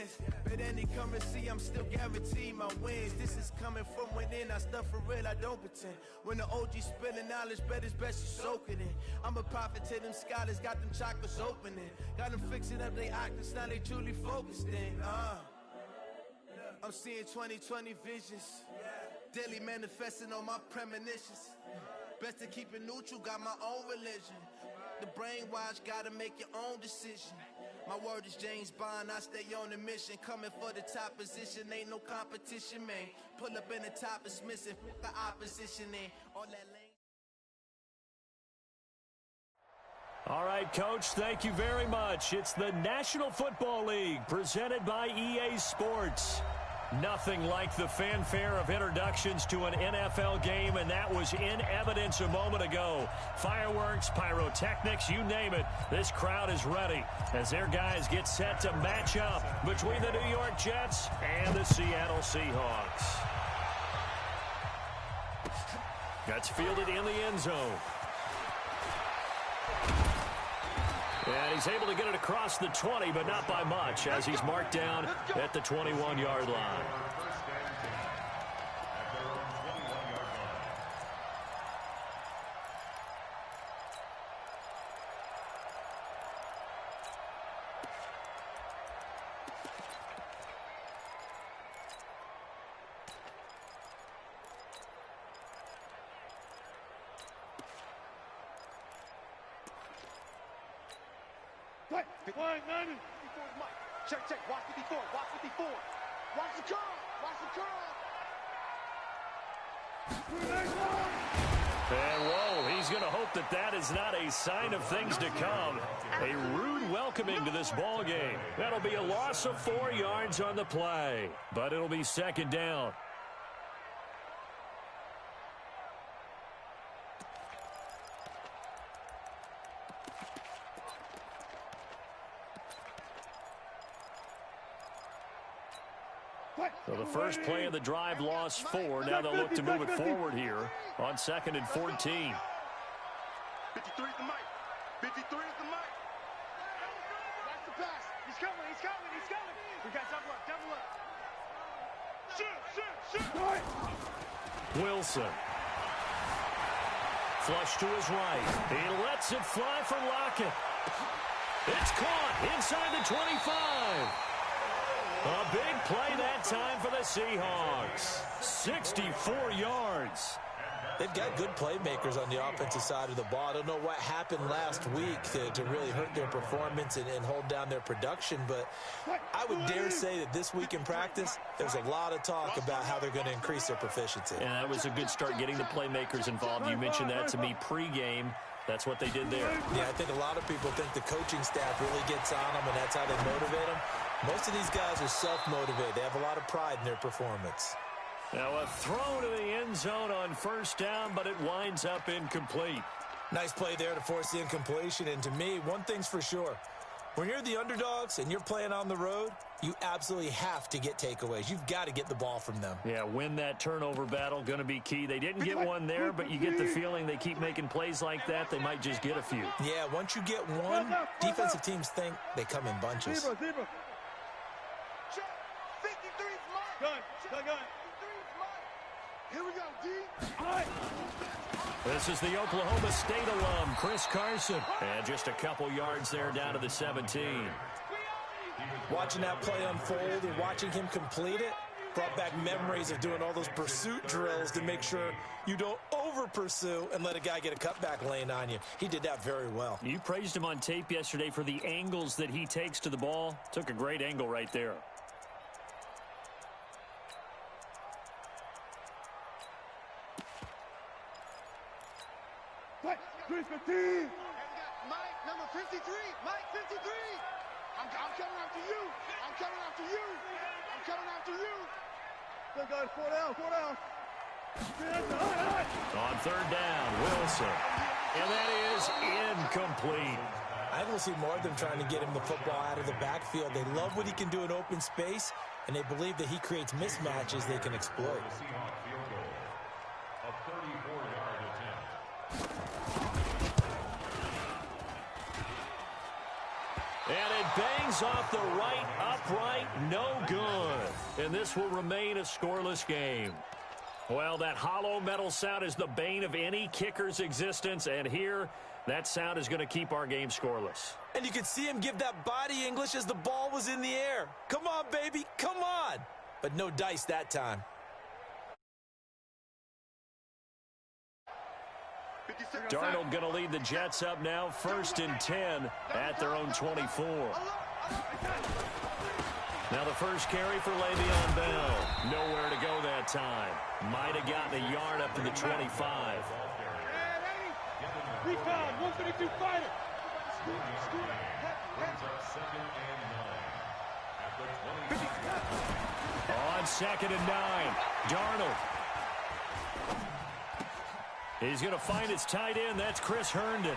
friends. But any currency, I'm still guaranteed my wins. This is coming from within. I stuff for real, I don't pretend. When the OG spilling knowledge, bet it's best you soak it in. I'm a prophet to them scholars, got them chakras opening. Got them fixing up they octaves, now they truly focused in. I'm seeing 2020 visions. Daily manifesting on my premonitions. Best to keep it neutral, got my own religion. The brainwash, gotta make your own decision. My word is James Bond, I stay on the mission. Coming for the top position, ain't no competition, man. Pull up in the top, it's missing, put the opposition in. All that lane. All right, Coach, thank you very much. It's the National Football League presented by EA Sports. Nothing like the fanfare of introductions to an NFL game, and that was in evidence a moment ago. Fireworks, pyrotechnics, you name it. This crowd is ready as their guys get set to match up between the New York Jets and the Seattle Seahawks. That's fielded in the end zone. And he's able to get it across the 20, but not by much, as he's marked down at the 21-yard line. Check. Watch 54. Watch the curl. And whoa, he's going to hope that that is not a sign of things to come. A rude welcoming to this ball game. That'll be a loss of 4 yards on the play, but it'll be second down. So the first play of the drive lost 4. Now they'll look to move it forward here on 2nd and 14. 53 is the mic. 53 is the mic. Watch the pass. He's coming. We got double up. Shoot. Wilson. Flush to his right. He lets it fly for Lockett. It's caught inside the 25. A big play that time for the Seahawks. 64 yards. They've got good playmakers on the offensive side of the ball. I don't know what happened last week to really hurt their performance and hold down their production, but I would dare say that this week in practice, there's a lot of talk about how they're going to increase their proficiency. And that was a good start getting the playmakers involved. You mentioned that to me pregame. That's what they did there. Yeah, I think a lot of people think the coaching staff really gets on them, and that's how they motivate them. Most of these guys are self-motivated. They have a lot of pride in their performance. Now a throw to the end zone on first down, but it winds up incomplete. Nice play there to force the incompletion. And to me, one thing's for sure. When you're the underdogs and you're playing on the road, you absolutely have to get takeaways. You've got to get the ball from them. Yeah, win that turnover battle, going to be key. They didn't get one there, but you get the feeling they keep making plays like that, they might just get a few. Yeah, once you get one, defensive teams think they come in bunches. Zebra. 53's mine. Gun. Here we go, D. This is the Oklahoma State alum, Chris Carson. And just a couple yards there down to the 17. Watching that play unfold and watching him complete it brought back memories of doing all those pursuit drills to make sure you don't over-pursue and let a guy get a cutback lane on you. He did that very well. You praised him on tape yesterday for the angles that he takes to the ball. Took a great angle right there. Mike, 315. Mike, number 53. Mike, 53. I'm coming after you. I'm coming after you. Good guys, 4 down. On third down, Wilson. And that is incomplete. I think we'll see more of them trying to get him the football out of the backfield. They love what he can do in open space, and they believe that he creates mismatches they can exploit. A 34-yard attempt. And it bangs off the right upright. No and this will remain a scoreless game. Well, that hollow metal sound is the bane of any kicker's existence, and here, that sound is going to keep our game scoreless. And you could see him give that body English as the ball was in the air. Come on, baby, come on. But no dice that time. Darnold going to lead the Jets up now, 1st and 10 at their own 24. Now the first carry for Le'Veon Bell. Nowhere to go that time. Might have gotten a yard up to the 25. We found 132 fighter. On 2nd and 9, Darnold. He's going to find his tight end. That's Chris Herndon.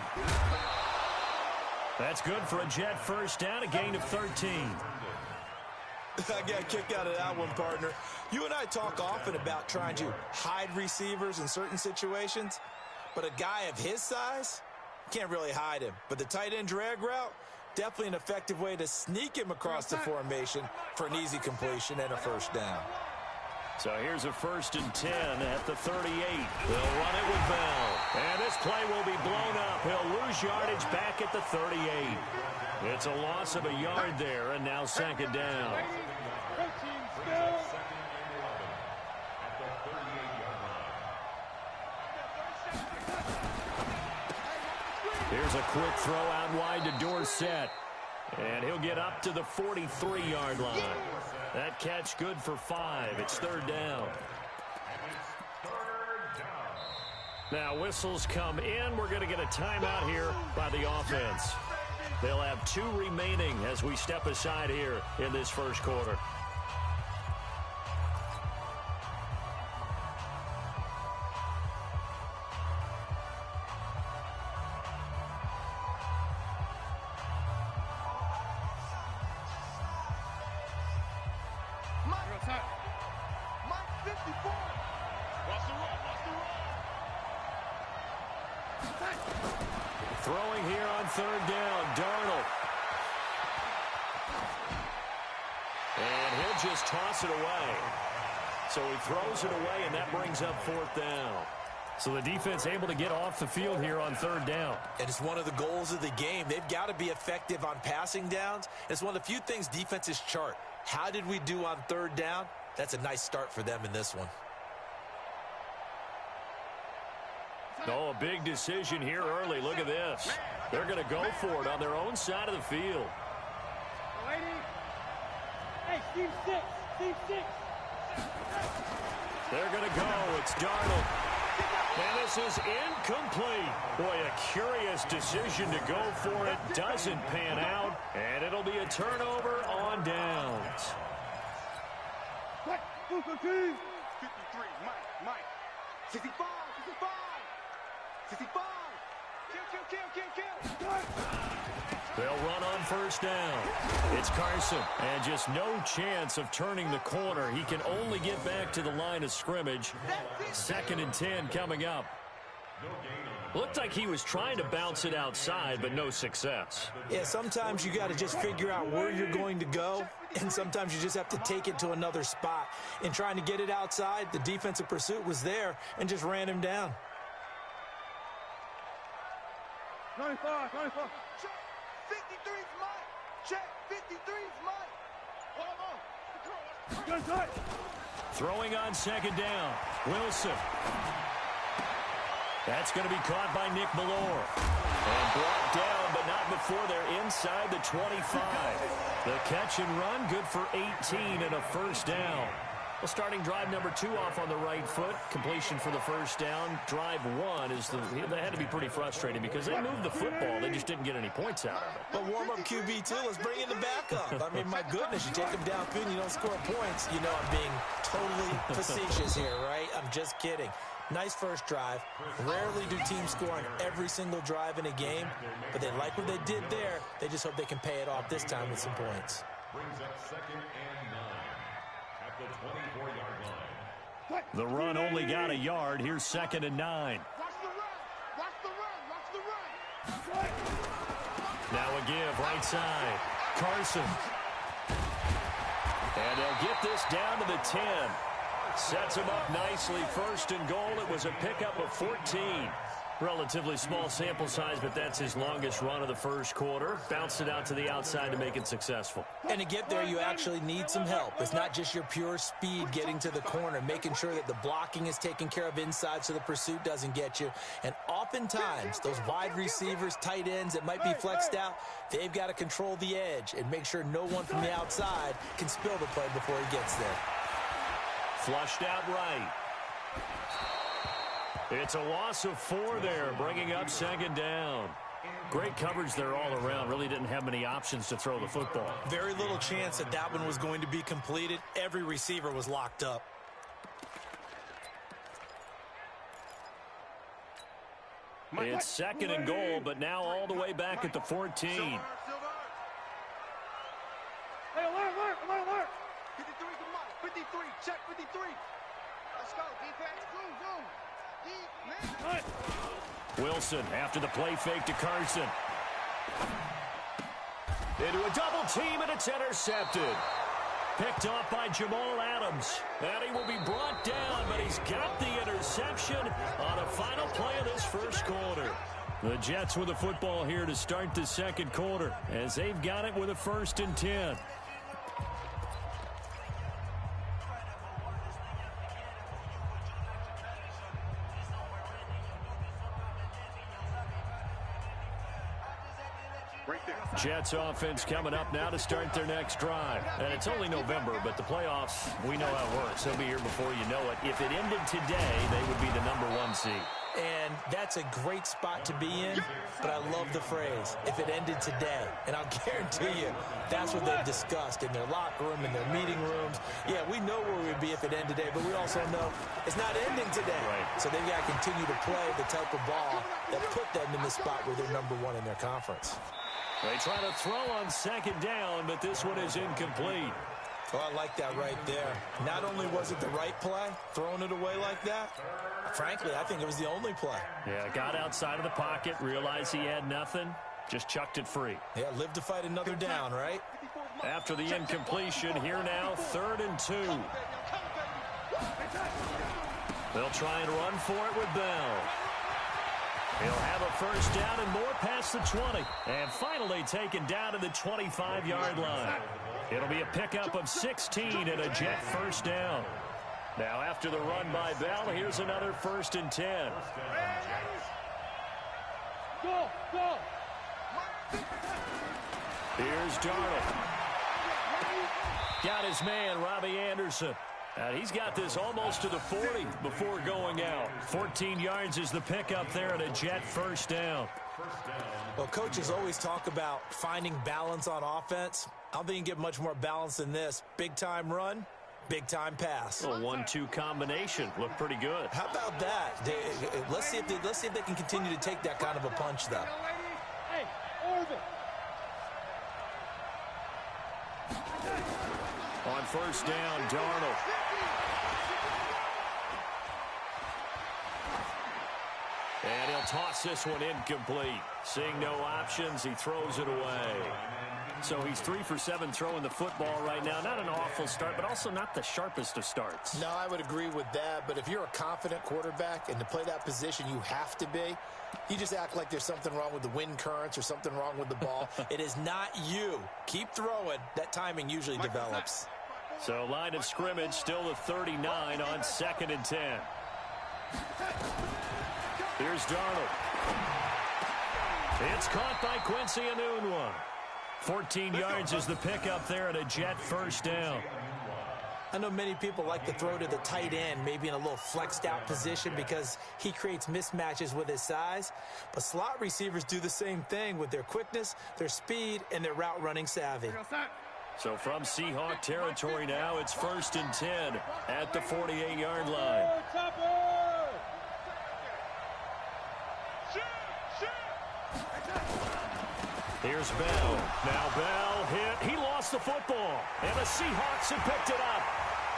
That's good for a Jet first down, a gain of 13. I got kicked out of that one, partner. You and I talk often about trying to hide receivers in certain situations, but a guy of his size can't really hide him. But the tight end drag route, definitely an effective way to sneak him across the formation for an easy completion and a first down. So here's a 1st and 10 at the 38. They'll run it with Bell. And this play will be blown up. He'll lose yardage back at the 38. It's a loss of a yard there, and now 2nd down. Here's a quick throw out wide to Dorsett. And he'll get up to the 43-yard line. That catch good for 5. It's 3rd down. Now whistles come in. We're going to get a timeout here by the offense. They'll have 2 remaining as we step aside here in this first quarter. Throwing here on 3rd down, Darnold. And he'll just toss it away. So he throws it away, and that brings up 4th down. So the defense able to get off the field here on 3rd down. And it's one of the goals of the game. They've got to be effective on passing downs. It's one of the few things defenses chart. How did we do on 3rd down? That's a nice start for them in this one. Oh, a big decision here early. Look at this. They're going to go for it on their own side of the field. Hey, Steve 6. Steve 6. They're going to go. It's Darnold. And this is incomplete. Boy, a curious decision to go for it. Doesn't pan out. And it'll be a turnover on downs. 53, Mike. 65. 65. Kill. They'll run on 1st down. It's Carson. And just no chance of turning the corner. He can only get back to the line of scrimmage. 2nd and 10 coming up. Looked like he was trying to bounce it outside, but no success. Yeah, sometimes you got to just figure out where you're going to go, and sometimes you just have to take it to another spot. In trying to get it outside, the defensive pursuit was there and just ran him down. 25. Check. 53's Mike. Check. 53's Mike. Hold on. Good touch. Throwing on 2nd down. Wilson. That's going to be caught by Nick Ballore. And brought down, but not before they're inside the 25. The catch and run, good for 18 and a 1st down. Well, starting drive number 2 off on the right foot. Completion for the 1st down. Drive 1 is they had to be pretty frustrating because they moved the football. They just didn't get any points out of it. But warm-up QB, too. Let's bring in the backup. I mean, my goodness, you take them downfield and you don't score points. You know I'm being totally facetious here, right? I'm just kidding. Nice first drive. Rarely do teams score on every single drive in a game, but they like what they did there. They just hope they can pay it off this time with some points. Brings up 2nd and 9 at the 24-yard line. The run only got a yard. Here's 2nd and 9. Watch the run. Now a give right side. Carson. And they'll get this down to the 10. Sets him up nicely. First and goal. It was a pickup of 14. Relatively small sample size, but that's his longest run of the first quarter. Bounced it out to the outside to make it successful. And to get there, you actually need some help. It's not just your pure speed getting to the corner, making sure that the blocking is taken care of inside so the pursuit doesn't get you. And oftentimes, those wide receivers, tight ends that might be flexed out, they've got to control the edge and make sure no one from the outside can spill the play before he gets there. Flushed out right. It's a loss of 4 there, bringing up second down. Great coverage there all around. Really didn't have many options to throw the football. Very little chance that that one was going to be completed. Every receiver was locked up. It's second and goal, but now all the way back at the 14. Hey, alert. 53 to Mike. 53, check 53. Let's go, defense. Go. Wilson after the play fake to Carson. Into a double team, and it's intercepted. Picked off by Jamal Adams. And he will be brought down, but he's got the interception on a final play of this first quarter. The Jets with the football here to start the second quarter, as they've got it with a 1st and 10. Jets offense coming up now to start their next drive. And it's only November, but the playoffs, we know how it works. They'll be here before you know it. If it ended today, they would be the #1 seed. And that's a great spot to be in, but I love the phrase, if it ended today. And I'll guarantee you, that's what they've discussed in their locker room, in their meeting rooms. Yeah, we know where we'd be if it ended today, but we also know it's not ending today. Right. So they've got to continue to play the type of ball that put them in the spot where they're #1 in their conference. They try to throw on second down, but this one is incomplete. Oh, I like that right there. Not only was it the right play, throwing it away like that, frankly, I think it was the only play. Yeah, got outside of the pocket, realized he had nothing, just chucked it free. Yeah, live to fight another down, right? After the incompletion, here now, 3rd and 2. They'll try and run for it with Bell. He'll have a first down and more past the 20. And finally taken down to the 25-yard line. It'll be a pickup of 16 and a Jet first down. Now after the run by Bell, here's another 1st and 10. Go. Here's Darnold. Got his man, Robbie Anderson. And he's got this almost to the 40 before going out. 14 yards is the pickup there and a Jet first down. Well, coaches always talk about finding balance on offense. I don't think you can get much more balance than this. Big-time run, big-time pass. A 1-2 combination. Looked pretty good. How about that? Let's see if they can continue to take that kind of a punch, though. Hey, Orville. On first down, Darnold. And he'll toss this one incomplete. Seeing no options, he throws it away. So he's 3 for 7 throwing the football right now. Not an awful start, but also not the sharpest of starts. No, I would agree with that. But if you're a confident quarterback and to play that position, you have to be. You just act like there's something wrong with the wind currents or something wrong with the ball. It is not you. Keep throwing. That timing usually develops. So line of scrimmage still the 39 on 2nd and 10. Here's Darnold. It's caught by Quincy Enunwa. 14 yards is the pickup there and a Jet first down. I know many people like to throw to the tight end, maybe in a little flexed out position because he creates mismatches with his size. But slot receivers do the same thing with their quickness, their speed, and their route running savvy. So from Seahawk territory now, it's 1st and 10 at the 48-yard line. Here's Bell. Now Bell hit. He lost the football. And the Seahawks have picked it up.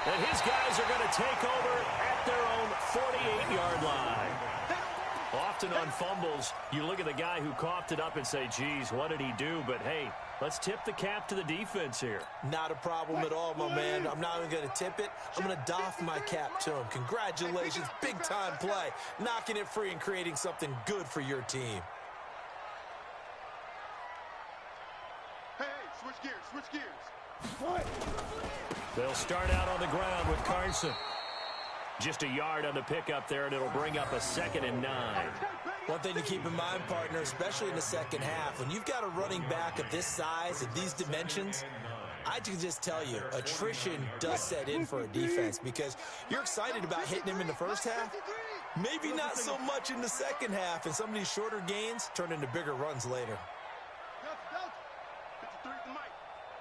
And his guys are going to take over at their own 48-yard line. Often on fumbles, you look at the guy who coughed it up and say, geez, what did he do? But, hey, let's tip the cap to the defense here. Not a problem at all, my man. I'm not even going to tip it. I'm going to doff my cap to him. Congratulations, big-time play. Knocking it free and creating something good for your team. Hey, switch gears. They'll start out on the ground with Carson. Just a yard on the pickup there, and it'll bring up a 2nd and 9. One thing to keep in mind, partner, especially in the second half, when you've got a running back of this size, of these dimensions, I can just tell you, attrition does set in for a defense because you're excited about hitting him in the first half. Maybe not so much in the second half, and some of these shorter gains turn into bigger runs later. 53 is the mic.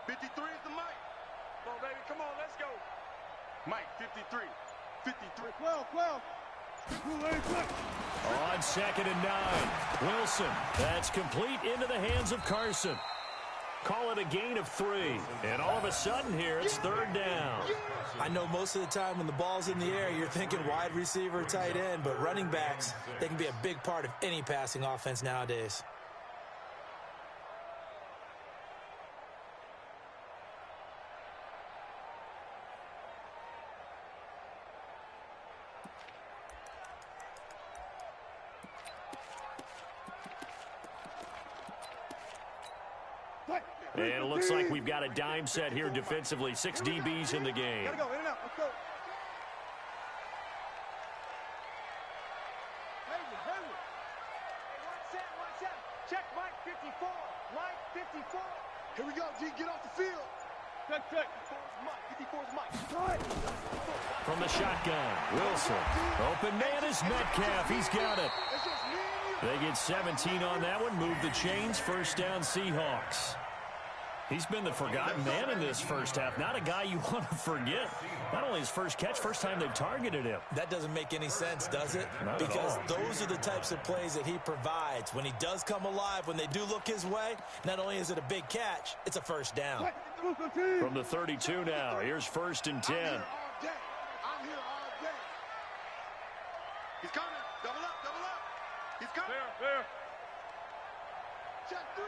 53 is the mic. Come on, baby. Come on, let's go. Mike, 53. 53. 12. On 2nd and 9, Wilson. That's complete into the hands of Carson. Call it a gain of 3. And all of a sudden here, it's 3rd down. I know most of the time when the ball's in the air, you're thinking wide receiver, tight end, but running backs, they can be a big part of any passing offense nowadays. And it looks like we've got a dime set here defensively. 6 DBs in the game. Gotta go, in and out. Let's go. Hayward. Hey, watch out. Check Mike 54. Mike 54. Here we go, G. Get off the field. Check. 54's Mike. From the shotgun, Wilson. Open man is Metcalf. He's got it. It's just me and you. They get 17 on that one. Move the chains. 1st down, Seahawks. He's been the forgotten man in this first half. Not a guy you want to forget. Not only his first catch, first time they've targeted him. That doesn't make any sense, does it? Not because at all. those are the types of plays that he provides. When he does come alive, when they do look his way, not only is it a big catch, it's a 1st down. From the 32 now, here's 1st and 10. I'm here all day. He's coming. Double up. He's coming. Fair. Check 3.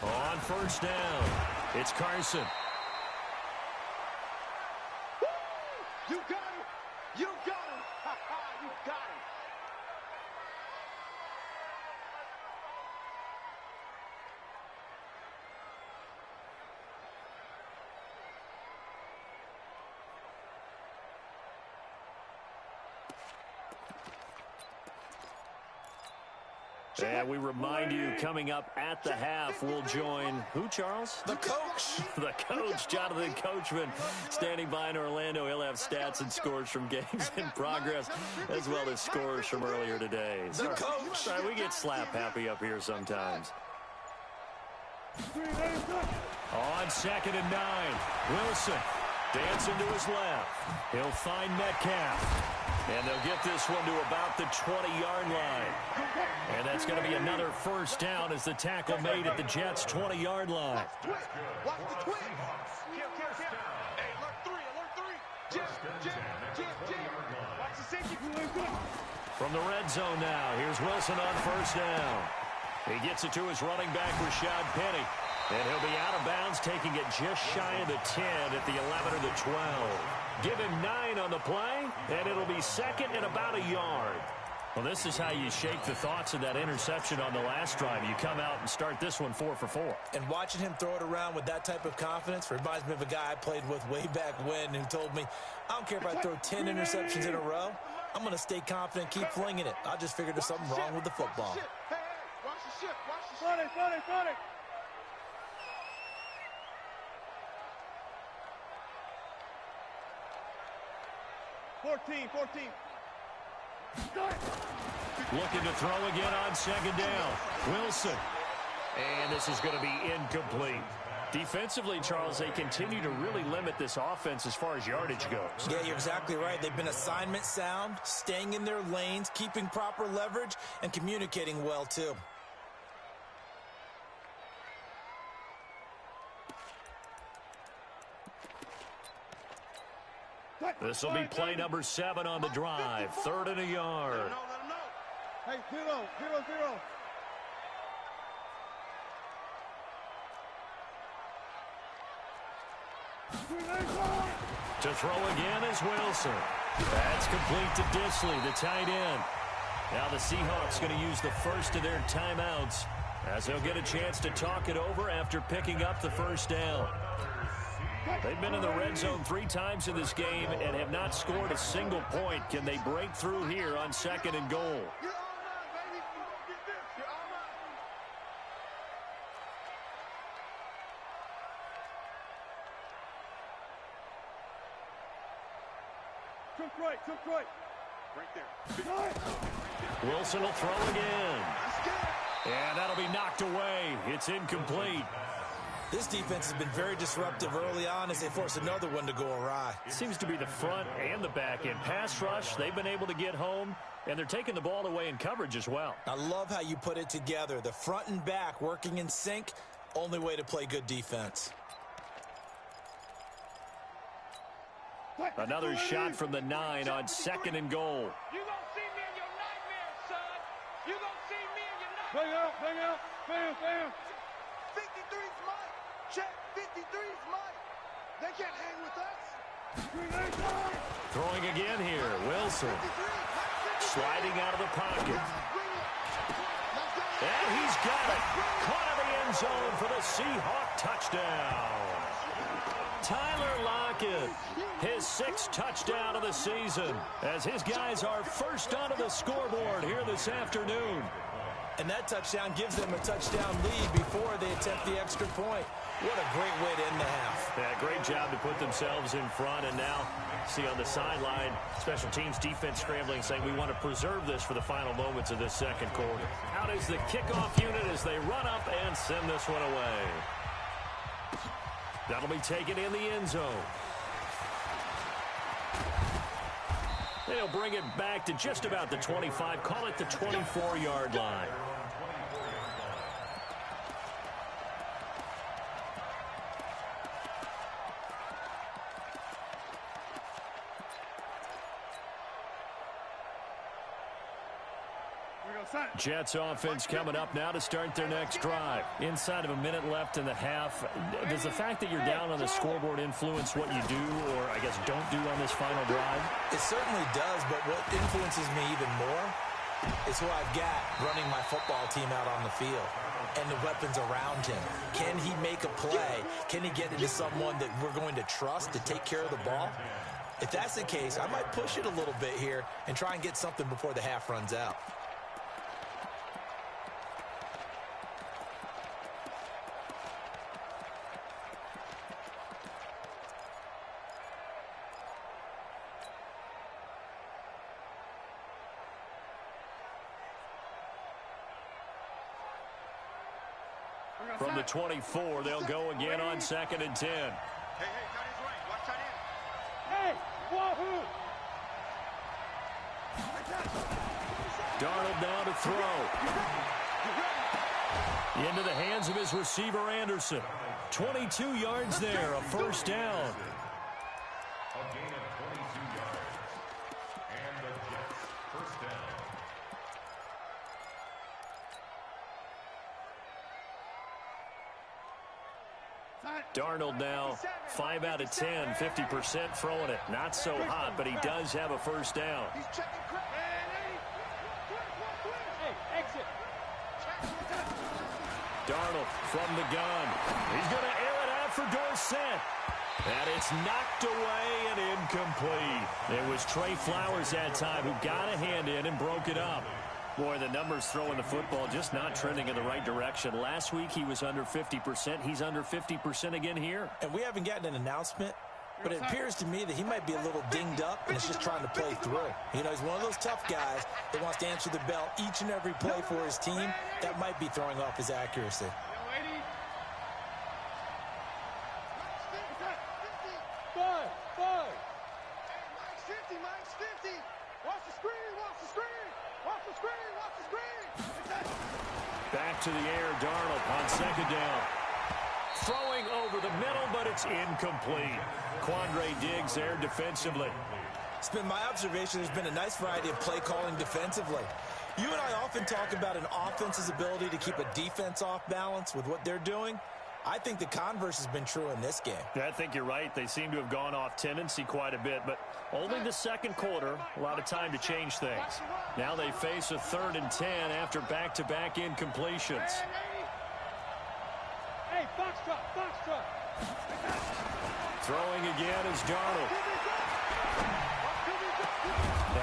On 1st down, it's Carson. You got him. You got him. You got him. And we remind you, coming up at the half, we'll join who, Charles? The coach. The coach, Jonathan Coachman, standing by in Orlando. He'll have stats and scores from games in progress, as well as scores from earlier today. The coach. Sorry, we get slap happy up here sometimes. On 2nd and 9, Wilson dancing to his left. He'll find Metcalf. And they'll get this one to about the 20-yard line. And that's going to be another 1st down as the tackle made at the Jets' 20-yard line. Watch the twin. Hey, alert 3. Jim. Watch the safety. From the red zone now, here's Wilson on 1st down. He gets it to his running back, Rashad Penny. And he'll be out of bounds, taking it just shy of the 10 at the 11 or the 12. Give him 9 on the play, and it'll be 2nd and about a yard. Well, this is how you shake the thoughts of that interception on the last drive. You come out and start this one 4 for 4. And watching him throw it around with that type of confidence reminds me of a guy I played with way back when who told me, I don't care if I throw 10 interceptions in a row. I'm going to stay confident, keep flinging it. I just figured there's something wrong with the football. Hey, watch the ship. Funny. 14. Looking to throw again on 2nd down. Wilson. And this is going to be incomplete. Defensively, Charles, they continue to really limit this offense as far as yardage goes. Yeah, you're exactly right. They've been assignment sound, staying in their lanes, keeping proper leverage, and communicating well, too. This will be play number 7 on the drive. 3rd and a yard. Hey, 0-0-0. To throw again is Wilson. That's complete to Disley, the tight end. Now the Seahawks going to use the first of their timeouts as they'll get a chance to talk it over after picking up the first down. They've been in the red zone 3 times in this game and have not scored a single point. Can they break through here on 2nd and goal? Took right. Right there. Wilson will throw again. And that'll be knocked away. It's incomplete. This defense has been very disruptive early on as they force another one to go awry. It seems to be the front and the back end. Pass rush, they've been able to get home, and they're taking the ball away in coverage as well. I love how you put it together. The front and back working in sync, only way to play good defense. Another shot from the 9 on 2nd and goal. You gonna see me in your nightmares, son. You gonna see me in your nightmares. Bang out. Bam. 53's mine. Check. 53's mine. They can't hang with us. Throwing again here. Wilson. Sliding out of the pocket. And he's got it. Caught in the end zone for the Seahawk touchdown. Tyler Lockett, his 6th touchdown of the season, as his guys are first onto the scoreboard here this afternoon. And that touchdown gives them a touchdown lead before they attempt the extra point. What a great way to end the half. Yeah, great job to put themselves in front. And now, see on the sideline, special teams defense scrambling, saying we want to preserve this for the final moments of this 2nd quarter. Out is the kickoff unit as they run up and send this one away. That'll be taken in the end zone. They'll bring it back to just about the 25, call it the 24-yard line. Jets offense coming up now to start their next drive. Inside of a minute left in the half. Does the fact that you're down on the scoreboard influence what you do, or I guess don't do on this final drive? It certainly does, but what influences me even more is who I've got running my football team out on the field and the weapons around him. Can he make a play? Can he get into someone that we're going to trust to take care of the ball? If that's the case, I might push it a little bit here and try and get something before the half runs out. From the 24, they'll go again on 2nd and 10. Hey, tight end's right. Watch tight end. Hey, wahoo! Darnold now to throw. Into the hands of his receiver, Anderson. 22 yards there, a first down. A gain of 22 yards. And the Jets first down. Darnold now 5 out of 10, 50% throwing it. Not so hot, but he does have a first down. He's checking quick. Hey, exit. Darnold from the gun. He's going to air it out for Dorsett. And it's knocked away and incomplete. It was Trey Flowers that time who got a hand in and broke it up. Boy, the numbers throwing the football just not trending in the right direction. Last week he was under 50%. He's under 50% again here. And we haven't gotten an announcement, but it appears to me that he might be a little dinged up and is just trying to play through. You know, he's one of those tough guys that wants to answer the bell each and every play for his team. That might be throwing off his accuracy. Back to the air, Darnold on 2nd down. Throwing over the middle, but it's incomplete. Quandre Diggs there defensively. It's been my observation there's been a nice variety of play calling defensively. You and I often talk about an offense's ability to keep a defense off balance with what they're doing. I think the converse has been true in this game. Yeah, I think you're right. They seem to have gone off tendency quite a bit, but only the second quarter, a lot of time to change things. Now they face a 3rd and 10 after back-to-back incompletions. Hey, box truck. Throwing again is Darnold.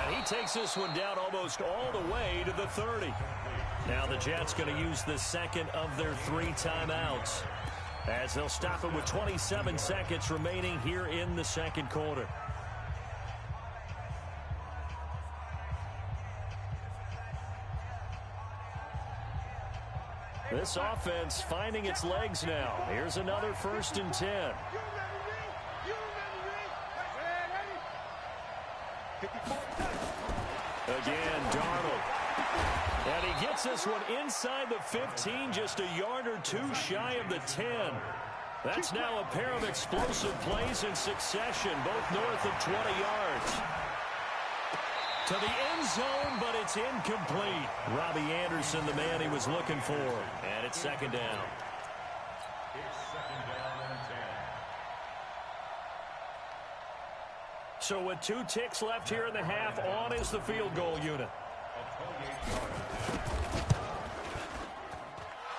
And he takes this one down almost all the way to the 30. Now the Jets going to use the second of their 3 timeouts, as they'll stop it with 27 seconds remaining here in the second quarter. This offense finding its legs now. Here's another 1st and 10. Again, Darnold. And he gets this one inside the 15, just a yard or 2 shy of the 10. That's now a pair of explosive plays in succession, both north of 20 yards. To the end zone, but it's incomplete. Robbie Anderson, the man he was looking for. And it's 2nd down. It's 2nd down and 10. So with 2 ticks left here in the half, on is the field goal unit.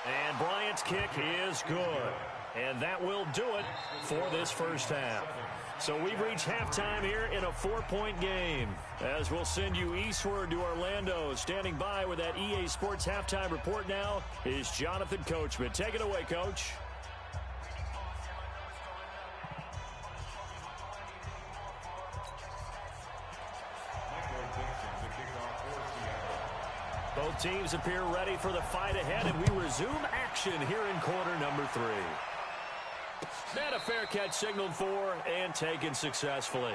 And Bryant's kick is good. And that will do it for this first half. So we've reached halftime here in a 4-point game. As we'll send you eastward to Orlando. Standing by with that EA Sports halftime report now is Jonathan Coachman. Take it away, Coach. Both teams appear ready for the fight ahead, and we resume action here in quarter number 3. And a fair catch signaled for and taken successfully.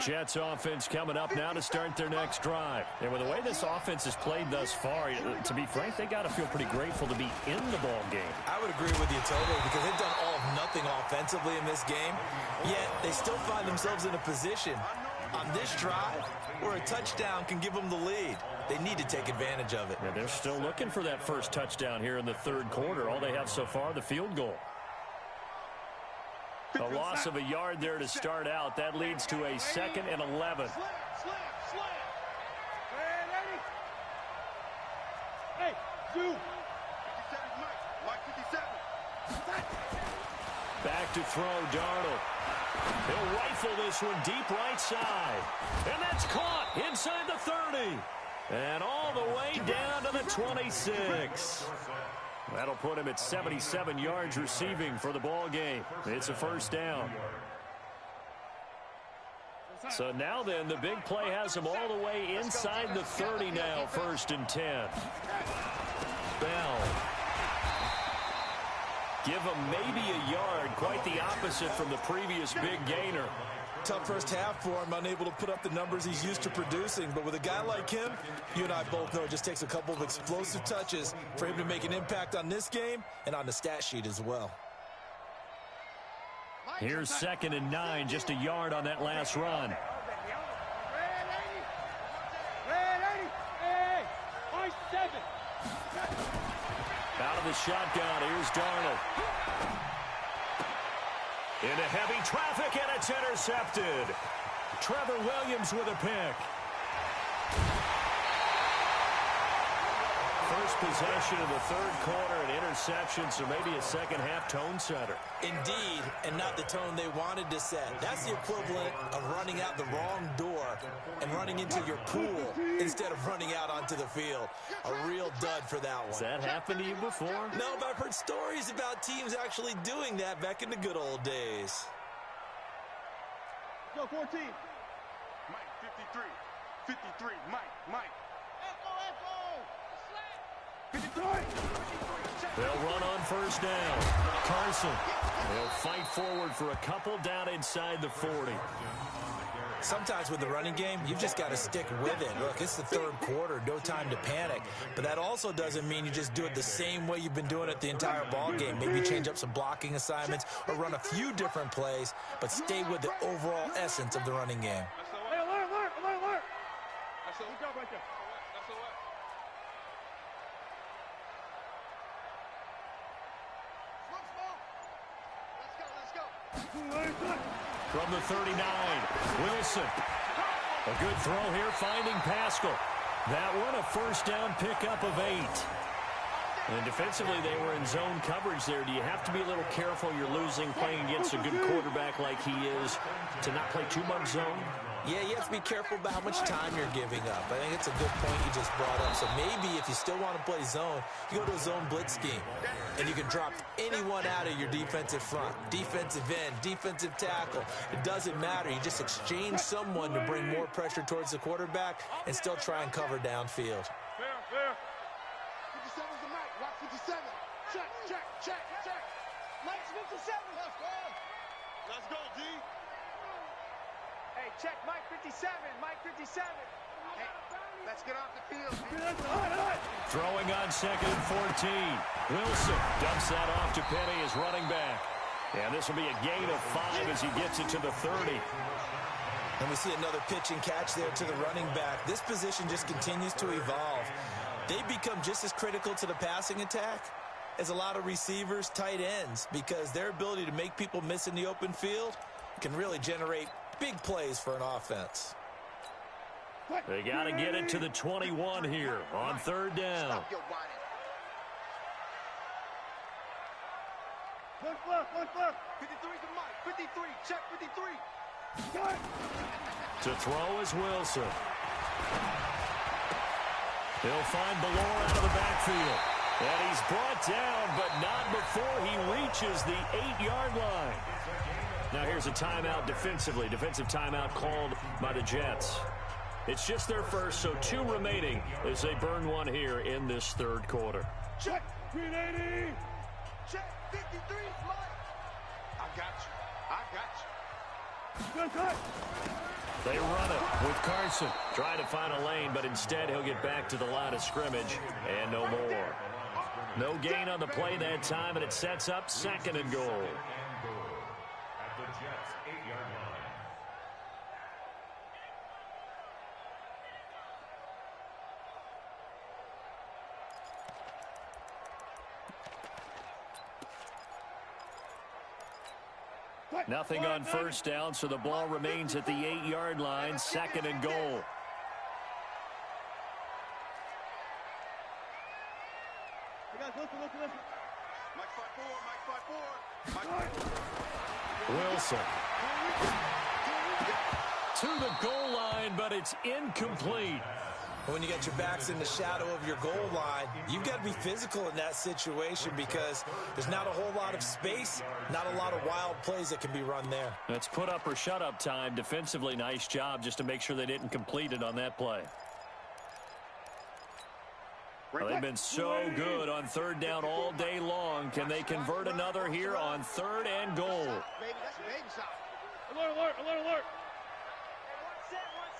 Jets offense coming up now to start their next drive. And with the way this offense has played thus far, to be frank, they got to feel pretty grateful to be in the ball game. I would agree with you totally, because they've done all of nothing offensively in this game, yet they still find themselves in a position on this drive where a touchdown can give them the lead. They need to take advantage of it. Yeah, they're still looking for that first touchdown here in the 3rd quarter. All they have so far, the field goal. A loss of a yard there to start out. That leads to a 2nd and 11. Hey, do. Back to throw, Darnold. He'll rifle this one deep right side. And that's caught inside the 30. And all the way down to the 26. That'll put him at 77 yards receiving for the ball game. It's a first down. So now then, the big play has him all the way inside the 30 now, 1st and 10. Bell. Give him maybe a yard, quite the opposite from the previous big gainer. Tough first half for him, unable to put up the numbers he's used to producing. But with a guy like him, you and I both know it just takes a couple of explosive touches for him to make an impact on this game and on the stat sheet as well. Here's 2nd and 9, just a yard on that last run. Out of the shotgun, here's Darnold. Into heavy traffic, and it's intercepted. Trevor Williams with a pick. First possession of the 3rd quarter, an interception, so maybe a second half tone setter. Indeed, and not the tone they wanted to set. That's the equivalent of running out the wrong door and running into your pool instead of running out onto the field. A real dud for that one. Has that happened to you before? No, but I've heard stories about teams actually doing that back in the good old days. Go 14. Mike, 53. 53, Mike. Echo. 53. 53, check. They'll run on first down. Carson. They'll fight forward for a couple down inside the 40. Sometimes with the running game, you've just got to stick with it. Look, it's the third quarter, no time to panic. But that also doesn't mean you just do it the same way you've been doing it the entire ball game. Maybe change up some blocking assignments or run a few different plays, but stay with the overall essence of the running game. Hey, alert! That's a good job right there. That's a what? Let's go. From the 39, Wilson. A good throw here, finding Pascal. That one, a first down pickup of 8. And defensively, they were in zone coverage there. Do you have to be a little careful? You're losing, playing against a good quarterback like he is, to not play too much zone? Yeah, you have to be careful about how much time you're giving up. I think it's a good point you just brought up. So maybe if you still want to play zone, you go to a zone blitz scheme. And you can drop anyone out of your defensive front, defensive end, defensive tackle. It doesn't matter. You just exchange someone to bring more pressure towards the quarterback and still try and cover downfield. Fair. 57's the mic. Watch 57. Check. Mike's 57. Let's go, G. Hey, check Mike 57. Hey, let's get off the field. Throwing on second and 14. Wilson dumps that off to Penny as running back. And this will be a gain of 5 as he gets it to the 30. And we see another pitch and catch there to the running back. This position just continues to evolve. They become just as critical to the passing attack as a lot of receivers, tight ends, because their ability to make people miss in the open field can really generate big plays for an offense. They got to get it to the 21 here on third down. Stop your whining. Look. 53's the mic. 53. Check 53. To throw is Wilson. He'll find Ballore out of the backfield. And he's brought down, but not before he reaches the 8-yard line. Now here's a timeout defensively. Defensive timeout called by the Jets. It's just their first, so 2 remaining as they burn one here in this third quarter. Check 380. Check 53's mic. I got you. They run it with Carson. Trying to find a lane, but instead he'll get back to the line of scrimmage and no more. No gain on the play that time, and it sets up second and goal. At the Jets' 8-yard line. Nothing on first down, so the ball remains at the 8-yard line, second and goal. Listen. Mike 5-4. Wilson. To the goal line, but it's incomplete. When you get your backs in the shadow of your goal line, you've got to be physical in that situation because there's not a whole lot of space, not a lot of wild plays that can be run there. That's put up or shut up time. Defensively, nice job just to make sure they didn't complete it on that play. Well, they've been so good on third down all day long. Can they convert another here on third and goal? Baby, that's a baby shot. Alert. Hey, 1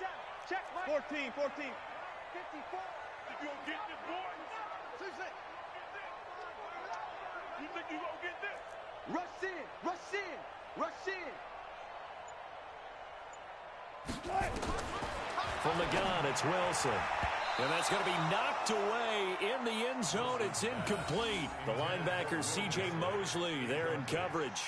set. Check, Mike. 14. 54. You gonna get this, boy? Seriously. You think you gonna get this? Rush in. From the gun, it's Wilson. And that's going to be knocked away in the end zone. It's incomplete. The linebacker, C.J. Mosley, there in coverage.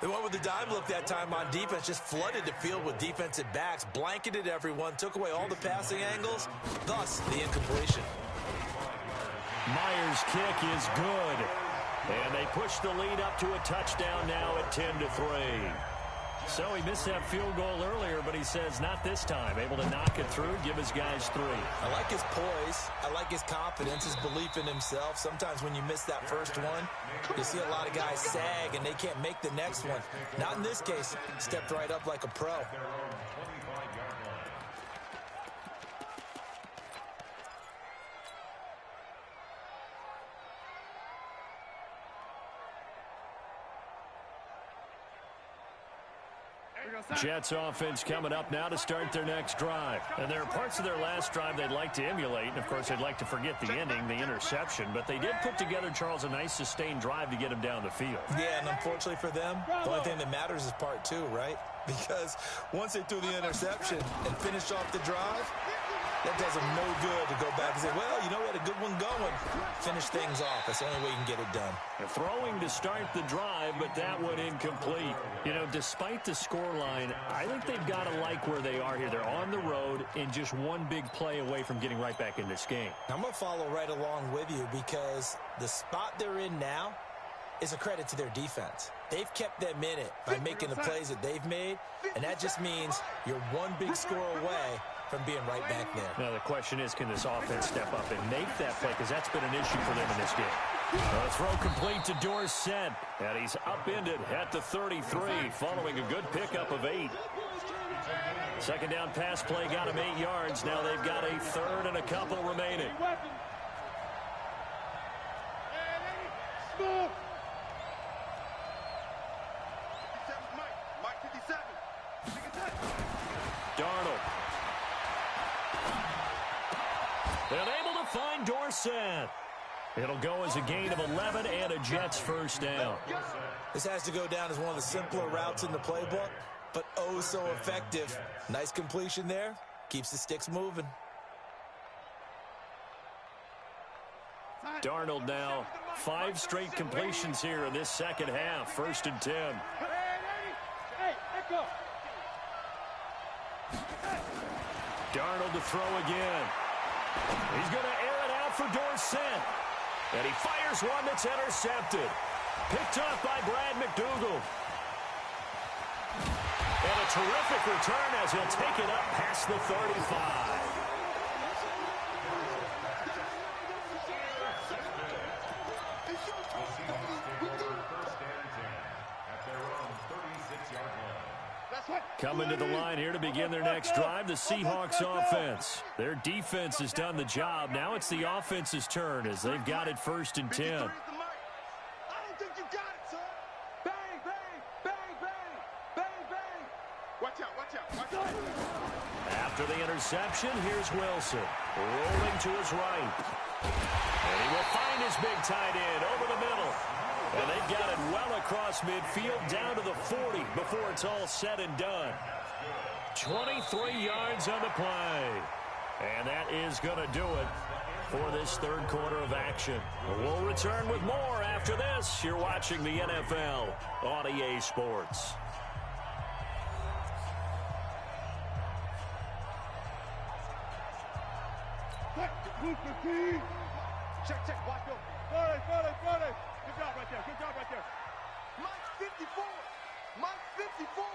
They went with the dime look that time on defense, just flooded the field with defensive backs, blanketed everyone, took away all the passing angles, thus the incompletion. Myers' kick is good. And they push the lead up to a touchdown now at 10-3. So he missed that field goal earlier, but he says not this time. Able to knock it through, give his guys 3. I like his poise. I like his confidence, his belief in himself. Sometimes when you miss that first one, you see a lot of guys sag and they can't make the next one. Not in this case. Stepped right up like a pro. Jets offense coming up now to start their next drive. And there are parts of their last drive they'd like to emulate. And, of course, they'd like to forget the ending, the interception. But they did put together, Charles, a nice sustained drive to get him down the field. Yeah, and unfortunately for them, the only thing that matters is part 2, right? Because once they threw the interception and finished off the drive, that does them no good to go back and say, well, you know, we had a good one going. Finish things off. That's the only way you can get it done. They're throwing to start the drive, but that one incomplete. You know, despite the scoreline, I think they've got to like where they are here. They're on the road and just one big play away from getting right back in this game. I'm going to follow right along with you because the spot they're in now is a credit to their defense. They've kept them in it by making the plays that they've made, and that just means you're one big score away from being right back there. Now, the question is, can this offense step up and make that play? Because that's been an issue for them in this game. A throw complete to Dorsett, and he's upended at the 33, following a good pickup of 8. Second down pass play got him 8 yards. Now they've got a third and a couple remaining. Darnold. And able to find Dorsett. It'll go as a gain of 11 and a Jets first down. This has to go down as one of the simpler routes in the playbook, but oh so effective. Nice completion there. Keeps the sticks moving. Darnold now 5 straight completions here in this second half. 1st and 10. Darnold to throw again. He's going to air it out for Dorsett. And he fires one that's intercepted. Picked up by Brad McDougal. And a terrific return as he'll take it up past the 35. Coming to the line here to begin their next drive, the Seahawks offense. Their defense has done the job. Now it's the offense's turn as they've got it 1st and 10. I don't think you got it, son. Bang, bang, bang, bang, bang, bang. Watch out, watch out, watch out. After the interception, here's Wilson. Rolling to his right. And he will find his big tight end over the middle. And they've got it well across midfield down to the 40 before it's all said and done. 23 yards on the play. And that is going to do it for this third quarter of action. We'll return with more after this. You're watching the NFL on EA Sports. Check, check, watch go. Foley. Good job right there, good job right there. Mike 54, Mike 54.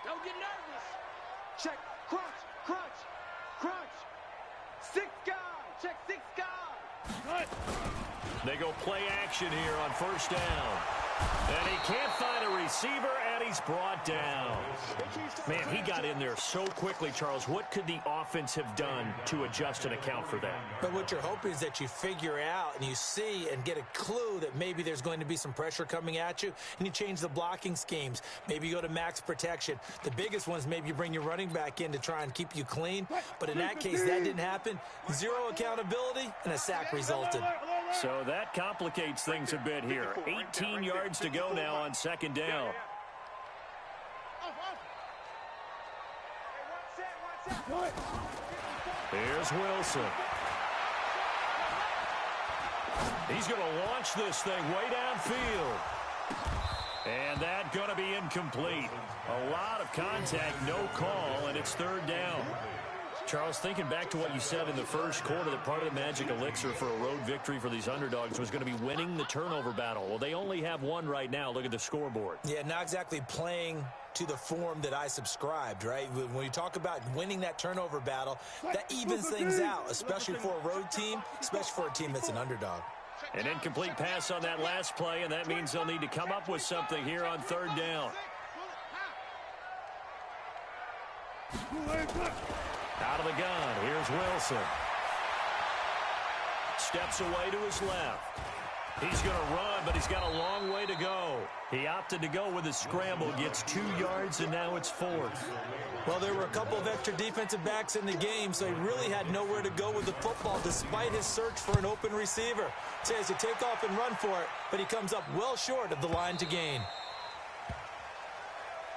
Don't get nervous. Check, crunch, crunch, crunch. 6 guys, check 6 guys. They go play action here on 1st down. And he can't find a receiver, and he's brought down. Man, he got in there so quickly, Charles. What could the offense have done to adjust and account for that? But what you're hoping is that you figure out and you see and get a clue that maybe there's going to be some pressure coming at you, and you change the blocking schemes. Maybe you go to max protection. The biggest one is maybe you bring your running back in to try and keep you clean. But in that case, that didn't happen. 0 accountability, and a sack resulted. So that complicates things a bit here. 18 yards to go now on 2nd down. Here's Wilson. He's going to launch this thing way downfield. And that's going to be incomplete. A lot of contact, no call, and it's 3rd down. Charles, thinking back to what you said in the first quarter, that part of the magic elixir for a road victory for these underdogs was going to be winning the turnover battle. Well, they only have one right now. Look at the scoreboard. Yeah, not exactly playing to the form that I subscribed, right? When you talk about winning that turnover battle, that evens things out, especially for a road team, especially for a team that's an underdog. An incomplete pass on that last play, and that means they'll need to come up with something here on 3rd down. Out of the gun, here's Wilson. Steps away to his left. He's going to run, but he's got a long way to go. He opted to go with a scramble, gets 2 yards, and now it's 4th. Well, there were a couple of extra defensive backs in the game, so he really had nowhere to go with the football despite his search for an open receiver. So he has to take off and run for it, but he comes up well short of the line to gain.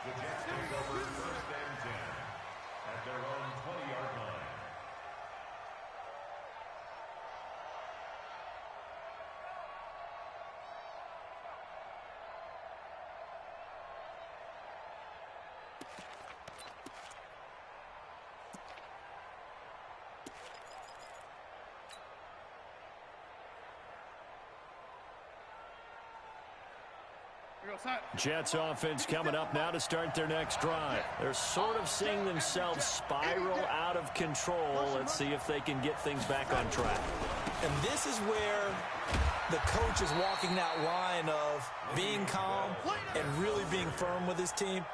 The Jets take over 1st and 10 at their own 20-yard line. Jets offense coming up now to start their next drive. They're sort of seeing themselves spiral out of control. Let's see if they can get things back on track. And this is where the coach is walking that line of being calm and really being firm with his team.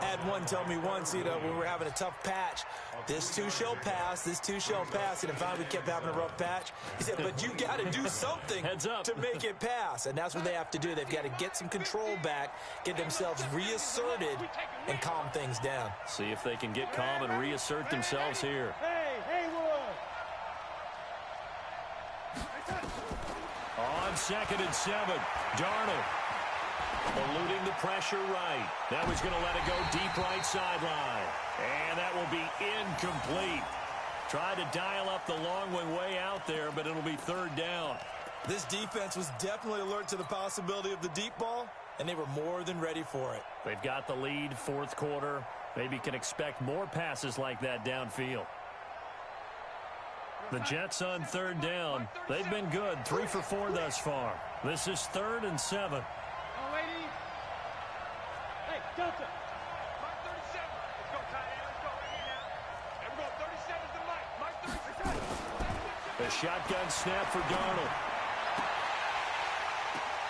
I had one tell me once, when we were having a tough patch, this too shall pass, this too shall pass. And if we kept having a rough patch, he said, but you got to do something to make it pass. And that's what they have to do. They've got to get some control back, get themselves reasserted, and calm things down. See if they can get calm and reassert themselves here. On 2nd and 7, Darnold eluding the pressure right. Now he's going to let it go deep right sideline. And that will be incomplete. Tried to dial up the long one way out there, but it'll be 3rd down. This defense was definitely alert to the possibility of the deep ball, and they were more than ready for it. They've got the lead, 4th quarter. Maybe can expect more passes like that downfield. The Jets on 3rd down. They've been good, 3 for 4 thus far. This is 3rd and 7. Hey, Delta. Mark 37. Let's go, tight end. Let's go right here now. And we're going 37 is the mic. Mark 37. The shotgun snap for Darnold.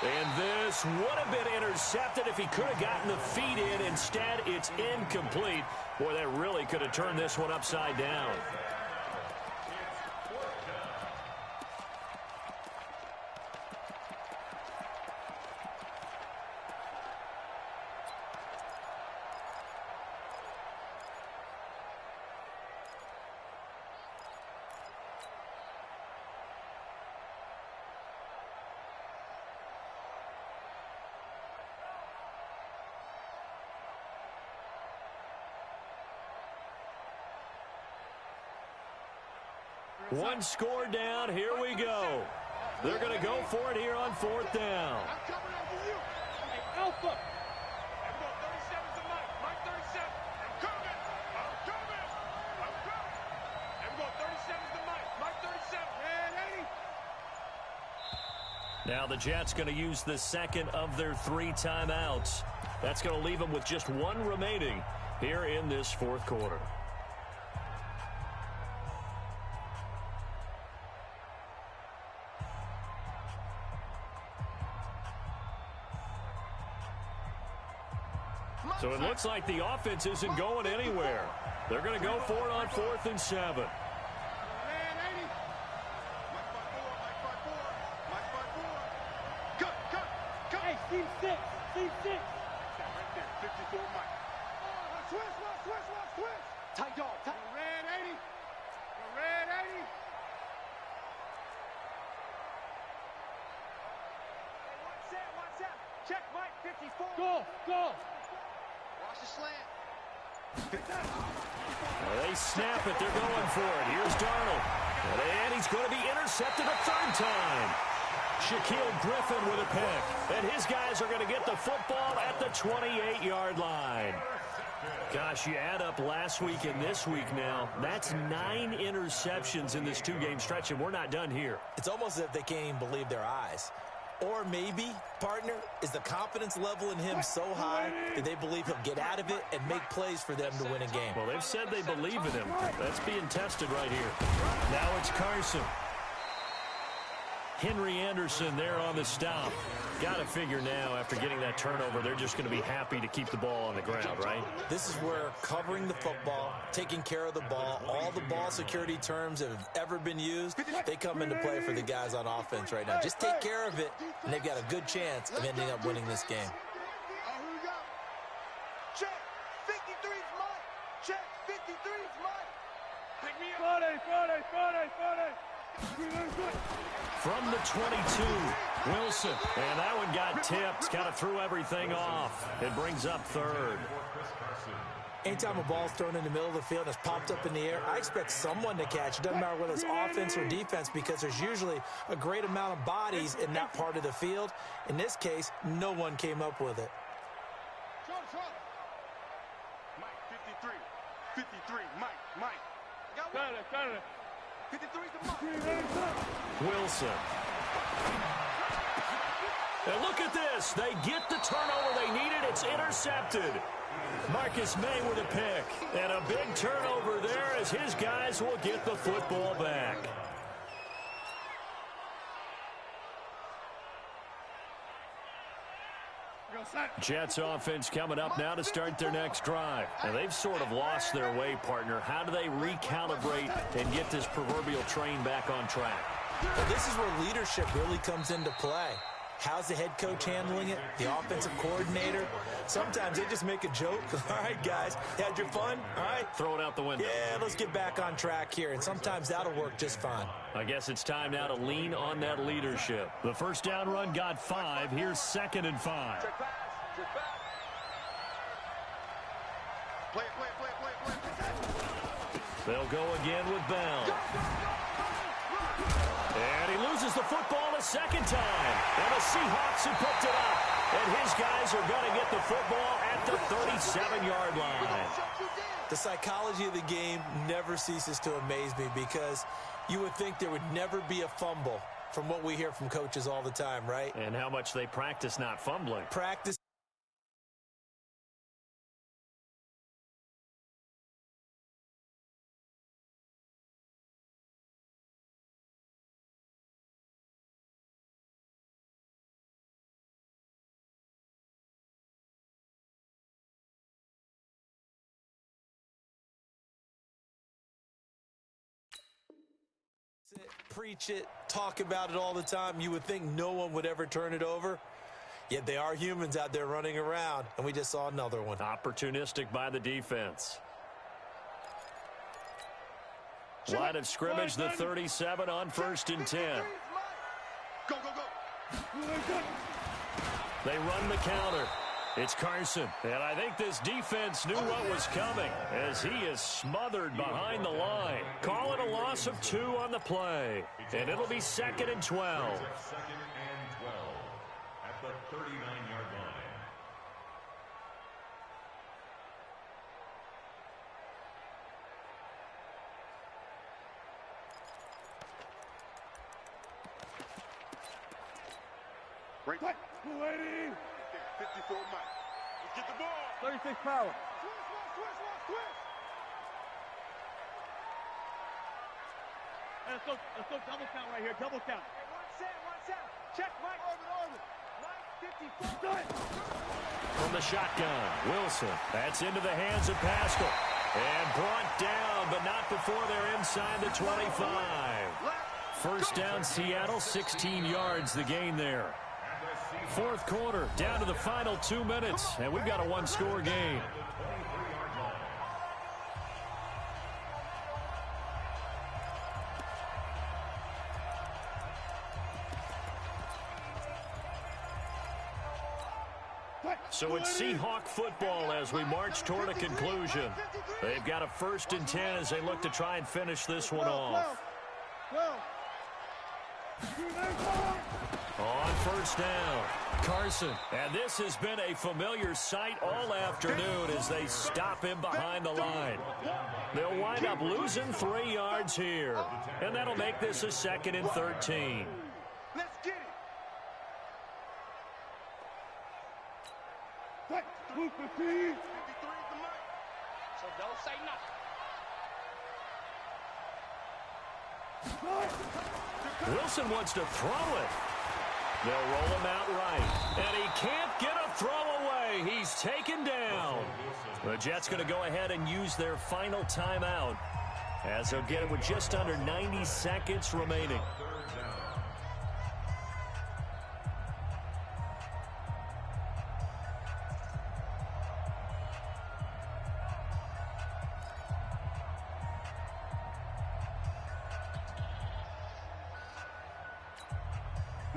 And this would have been intercepted if he could have gotten the feet in. Instead, it's incomplete. Boy, that really could have turned this one upside down. One score down. Here we go. They're going to go for it here on 4th down. I'm coming over you. Hey, Alpha. And we're going 37 is the mic. Mark 37. I'm coming. I'm coming. I'm coming. And we're going 37 is the mic. Mark 37. And 80. Now the Jets going to use the 2nd of their 3 timeouts. That's going to leave them with just 1 remaining here in this 4th quarter. So it looks like the offense isn't going anywhere. They're going to go for it on 4th and 7. Hey, team 6. Team 6. Right there, 54 Mike. Switch. Tight dog. Red 80. Red 80. Watch that. Check Mike 54. Go. Watch the slant. They snap it. They're going for it. Here's Darnold. And he's going to be intercepted a 3rd time. Shaquille Griffin with a pick. And his guys are going to get the football at the 28-yard line. Gosh, you add up last week and this week now. That's 9 interceptions in this 2-game stretch, and we're not done here. It's almost as if they can't even believe their eyes. Or maybe, partner, is the confidence level in him so high that they believe he'll get out of it and make plays for them to win a game. Well, they've said they believe in him. That's being tested right here. Now it's Carson. Henry Anderson there on the stop. Got to figure now, after getting that turnover, they're just going to be happy to keep the ball on the ground, right? This is where covering the football, taking care of the ball, all the ball security terms that have ever been used, they come into play for the guys on offense right now. Just take care of it, and they've got a good chance of ending up winning this game. Here we go. Check. 53's mine. Check. 53's mine. Pick me up. Friday. From the 22, Wilson. And that one got tipped. Kind of threw everything off. It brings up third. Anytime a ball's thrown in the middle of the field and it's popped up in the air, I expect someone to catch. It doesn't matter whether it's offense or defense, because there's usually a great amount of bodies in that part of the field. In this case, no one came up with it. Mike, 53. 53, Mike. Got it. 53's the mark. Wilson. And look at this. They get the turnover they needed. It's intercepted. Marcus May with a pick. And a big turnover there as his guys will get the football back. Jets offense coming up now to start their next drive. And they've sort of lost their way, partner. How do they recalibrate and get this proverbial train back on track? Well, this is where leadership really comes into play. How's the head coach handling it? The offensive coordinator? Sometimes they just make a joke. All right, guys, had your fun? All right. Throw it out the window. Yeah, let's get back on track here. And sometimes that'll work just fine. I guess it's time now to lean on that leadership. The first down run got 5. Here's 2nd and 5. Check pass. Play. They'll go again with Bell. And he loses the football a second time. And the Seahawks have picked it up. And his guys are going to get the football at the 37-yard line. The psychology of the game never ceases to amaze me, because you would think there would never be a fumble from what we hear from coaches all the time, right? And how much they practice not fumbling. Practice. Preach it, talk about it all the time. You would think no one would ever turn it over. Yet they are humans out there running around, and we just saw another one. Opportunistic by the defense. Line of scrimmage, the 37 on 1st and 10. Go. They run the counter. It's Carson. And I think this defense knew what was coming as he is smothered behind the line. Call it a loss of 2 on the play. And it'll be 2nd and 12. 2nd and 12 at the 39-yard line. Right. 280. 54 Mike. Let's get the ball. 36 power. Switch. Let's go double count right here. Double count. One set. Check, Mike. Orbit. Mike, 54. From the shotgun, Wilson. That's into the hands of Pascal. And brought down, but not before they're inside the 25. First down, Seattle, 16 yards the gain there. 4th quarter, down to the final 2 minutes, and we've got a 1-score game. So it's Seahawk football as we march toward a conclusion. They've got a 1st and 10 as they look to try and finish this one off. On 1st down, Carson. And this has been a familiar sight all afternoon as they stop him behind the line. They'll wind up losing 3 yards here. And that'll make this a 2nd and 13. Let's get it. Move 15. 53 is the mark. So don't say nothing. Wilson wants to throw it. They'll roll him out right. And he can't get a throw away. He's taken down. The Jets going to go ahead and use their final timeout, as they'll get it with just under 90 seconds remaining.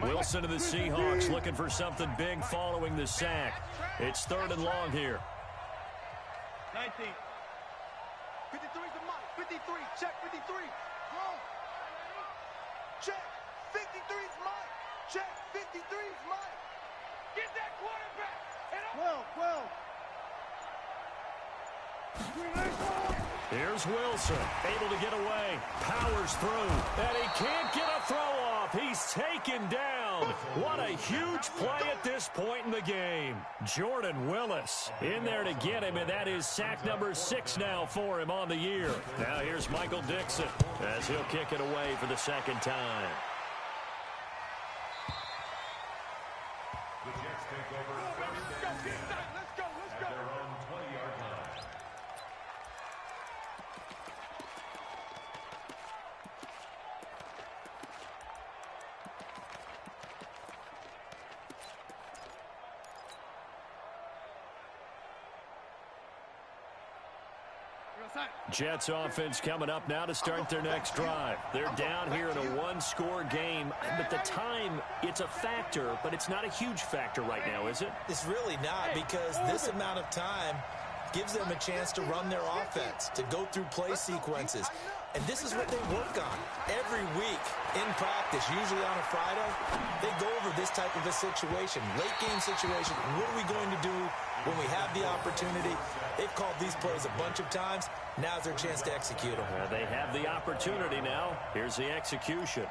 Wilson of the Seahawks looking for something big following the sack. It's 3rd and long here. 19. 53 is the mic. 53. Check 53. Wrong. Check. 53 is Mike. Check. 53 is Mike. Get that quarterback. 12. Here's Wilson, able to get away, powers through, and he can't get a throw off. He's taken down. What a huge play at this point in the game. Jordan Willis in there to get him, and that is sack number 6 now for him on the year. Now here's Michael Dixon as he'll kick it away for the 2nd time. The Jets take over first and 10 at their own 20-yard line. Jets offense coming up now to start their next drive. They're down here in a 1-score game, but the time, it's a factor, but it's not a huge factor right now, is it? It's really not, because this amount of time gives them a chance to run their offense, to go through play sequences. And this is what they work on every week in practice, usually on a Friday. They go over this type of a situation, late game situation. What are we going to do when we have the opportunity? They've called these plays a bunch of times. Now's their chance to execute them. They have the opportunity now. Here's the execution.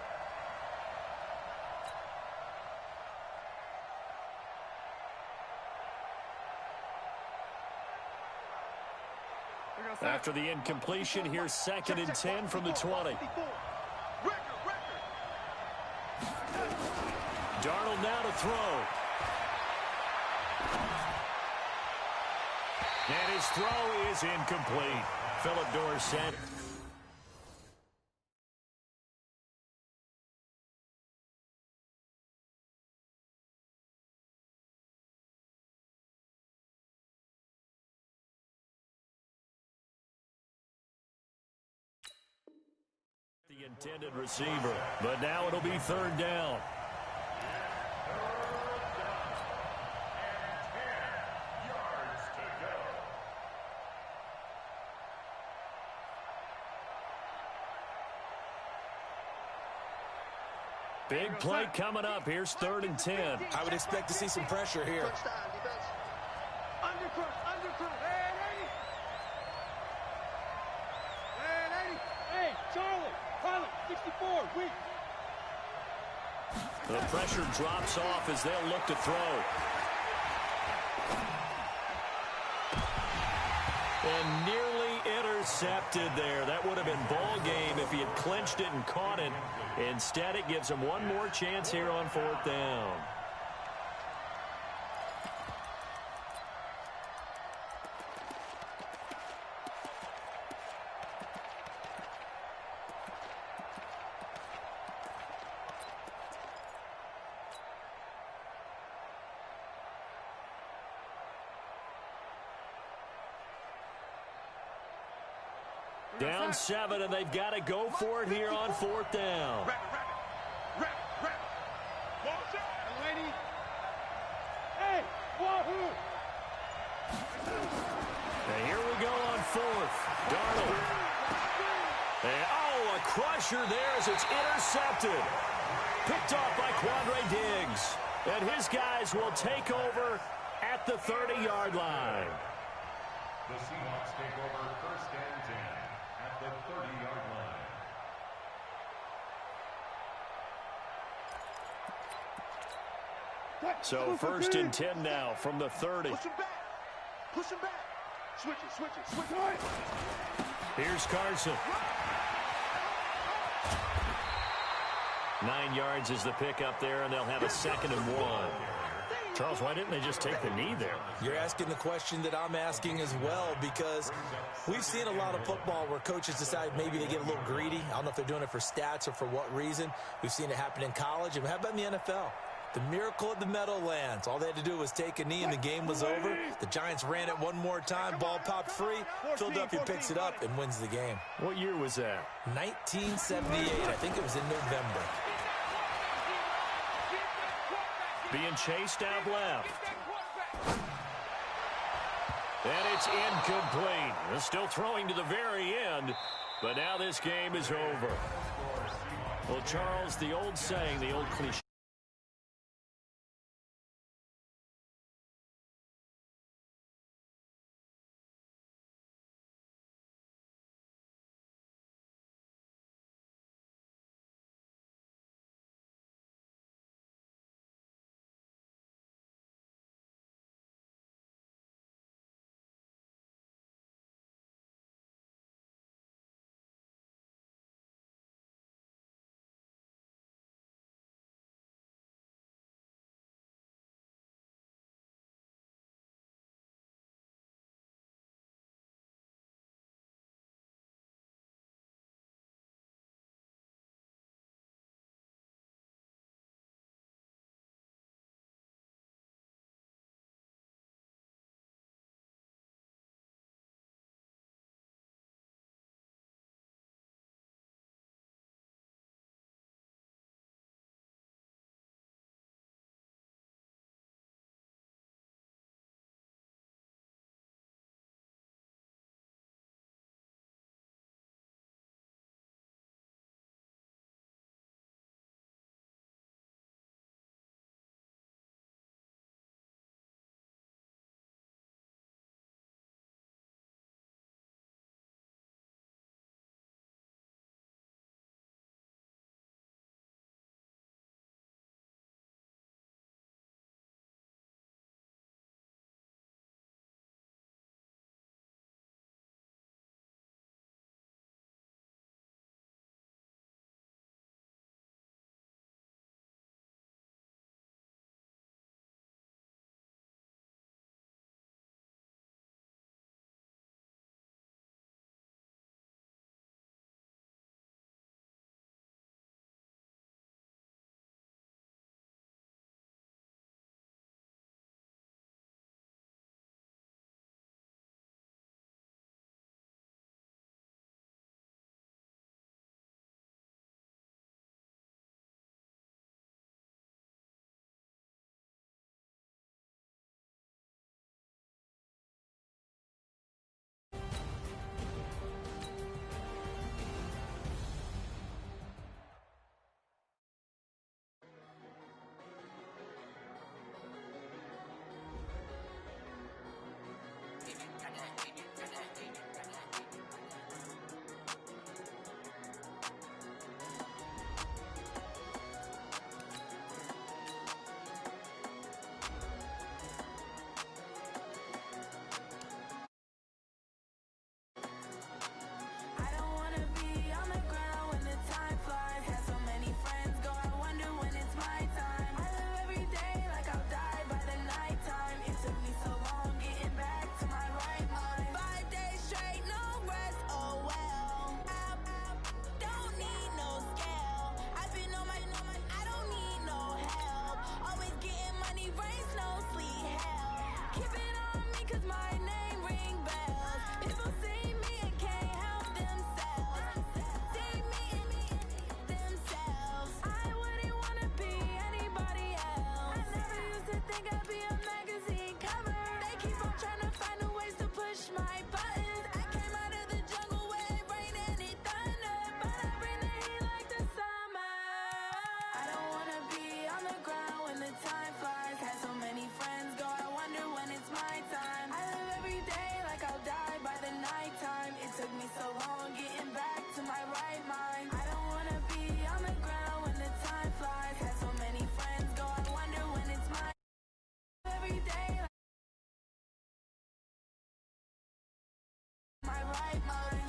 After the incompletion, here's 2nd and 10 from the 20. Darnold now to throw. And his throw is incomplete. Philip Dorsett. The intended receiver, but now it'll be 3rd down. Big play coming up. Here's 3rd and 10. I would expect to see some pressure here. Undercross. Hey, Charlie, Pilot, 64, weak. The pressure drops off as they'll look to throw. And nearly intercepted there. That would have been ball game if he had clinched it and caught it. Instead, it gives him one more chance here on 4th down. Down 7, and they've got to go for it here on 4th down. And here we go on 4th. Darnold. And, a crusher there as it's intercepted. Picked off by Quandre Diggs. And his guys will take over at the 30-yard line. The Seahawks take over first and 10 at the 30-yard line. So 1st and 10 now from the 30. Push him back. Switch it. Here's Carson. 9 yards is the pickup there, and they'll have a 2nd and 1. Charles, why didn't they just take the knee there? You're asking the question that I'm asking as well, because we've seen a lot of football where coaches decide maybe they get a little greedy. I don't know if they're doing it for stats or for what reason. We've seen it happen in college. And how about in the NFL? The miracle at the Meadowlands. All they had to do was take a knee and the game was over. The Giants ran it one more time. Ball popped free. Philadelphia picks it up and wins the game. What year was that? 1978. I think it was in November. Being chased out left. And it's incomplete. They're still throwing to the very end, but now this game is over. Well, Charles, the old saying, the old cliche. My right mind.